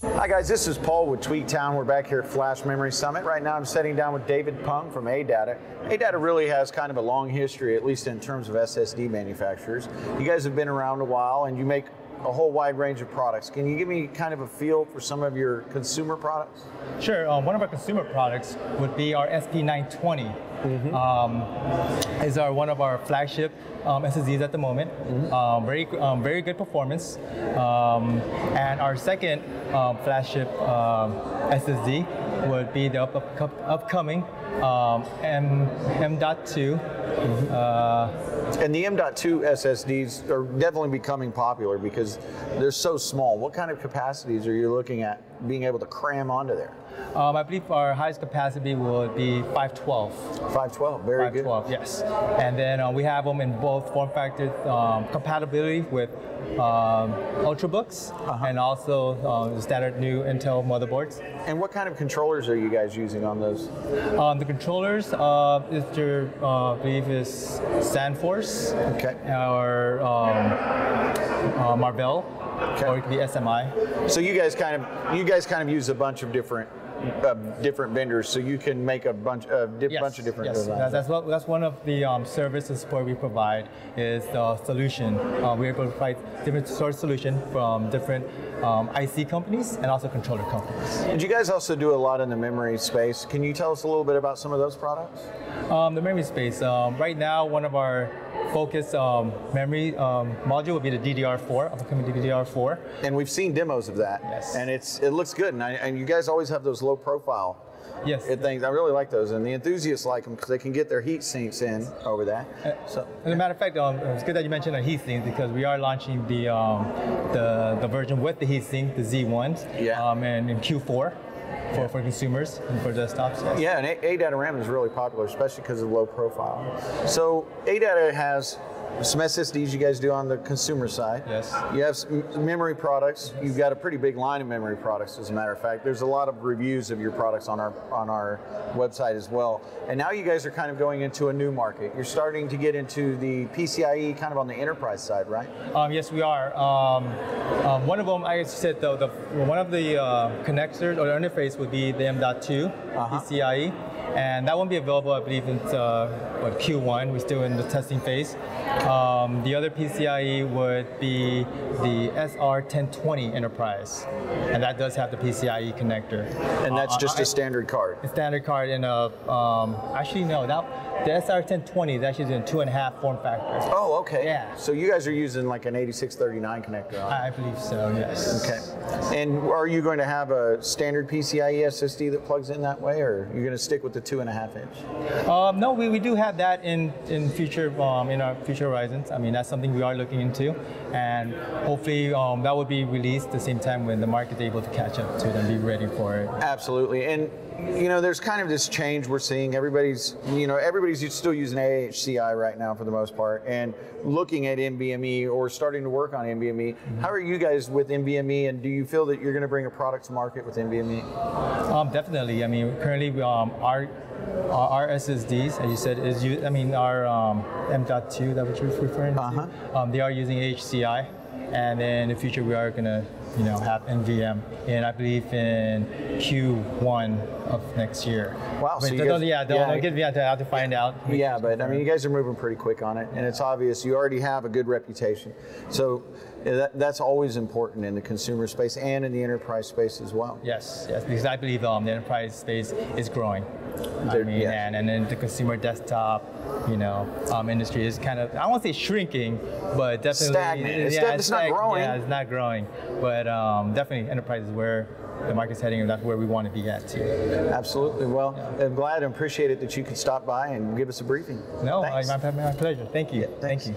Hi guys, this is Paul with Tweaktown. We're back here at Flash Memory Summit. Right now I'm sitting down with David Pung from ADATA. ADATA really has kind of a long history, at least in terms of SSD manufacturers. You guys have been around a while and you make a whole wide range of products. Can you give me kind of a feel for some of your consumer products? Sure. One of our consumer products would be our SP920. Is one of our flagship SSDs at the moment. Very good performance. And our second flagship SSD would be the upcoming M.2. And the M.2 SSDs are definitely becoming popular because they're so small. What kind of capacities are you looking at being able to cram onto there? I believe our highest capacity would be 512. 512, very good. 512, yes. And then we have them in both form factors, compatibility with Ultrabooks and also the standard new Intel motherboards. And what kind of controllers are you guys using on those? The controllers is your, I believe is Sandforce, or Marvell, or it could be SMI. So you guys kind of use a bunch of different vendors, so you can make a bunch of different designs. That's one of the services support we provide is the solution. We're able to provide different source solution from different IC companies and also controller companies. And you guys also do a lot in the memory space. Can you tell us a little bit about some of those products? The memory space. Right now, one of our focus memory module would be the DDR4, upcoming DDR4. And we've seen demos of that. Yes. And it looks good. And you guys always have those low profile things. I really like those. And the enthusiasts like them because they can get their heat sinks in over that. So, as a matter of fact, it's good that you mentioned our heat sinks because we are launching the version with the heat sink, the Z1s, and in Q4. For consumers and for desktops. Yes. Yeah, and ADATA RAM is really popular, especially because of low profile. So ADATA has some SSDs you guys do on the consumer side. Yes. You have some memory products. Yes. You've got a pretty big line of memory products, as a matter of fact. There's a lot of reviews of your products on our website as well. And now you guys are kind of going into a new market. You're starting to get into the PCIe kind of on the enterprise side, right? Yes, we are. One of them, I said, one of the connectors or the interface would be the M.2 PCIe. And that won't be available, I believe, until Q1. We're still in the testing phase. The other PCIe would be the SR1020 Enterprise, and that does have the PCIe connector. And that's just a standard card? A standard card in a, actually no, the SR1020 is actually in 2.5 form factor. Oh, okay. Yeah. So you guys are using like an 8639 connector on it? I believe so, yes. Okay. And are you going to have a standard PCIe SSD that plugs in that way, or are you going to stick with the 2.5 inch? No, we do have that in future in our future horizons. I mean, that's something we are looking into, and hopefully that will be released at the same time when the market is able to catch up to it and be ready for it. Absolutely. And you know, there's kind of this change we're seeing. Everybody's still using AHCI right now for the most part, and looking at NVMe or starting to work on NVMe. How are you guys with NVMe, and do you feel that you're going to bring a product to market with NVMe? Definitely. I mean, currently our SSDs, as you said, our M.2 that we're referring to, they are using AHCI, and then in the future we are going to have NVM, and I believe in Q1 of next year. Wow. But so don't get me out there. I have to find out. Yeah, but I mean, you guys are moving pretty quick on it, and it's obvious you already have a good reputation. So that's always important in the consumer space and in the enterprise space as well. Yes, because I believe the enterprise space is growing. And then the consumer desktop, industry is kind of, I won't say shrinking, but definitely stagnant. It's not growing. Yeah, it's not growing, but definitely enterprise is where the market's heading, and that's where we want to be at too. Absolutely. Well, I'm glad and appreciate it that you could stop by and give us a briefing. No, my pleasure. Thank you. Yeah, thank you.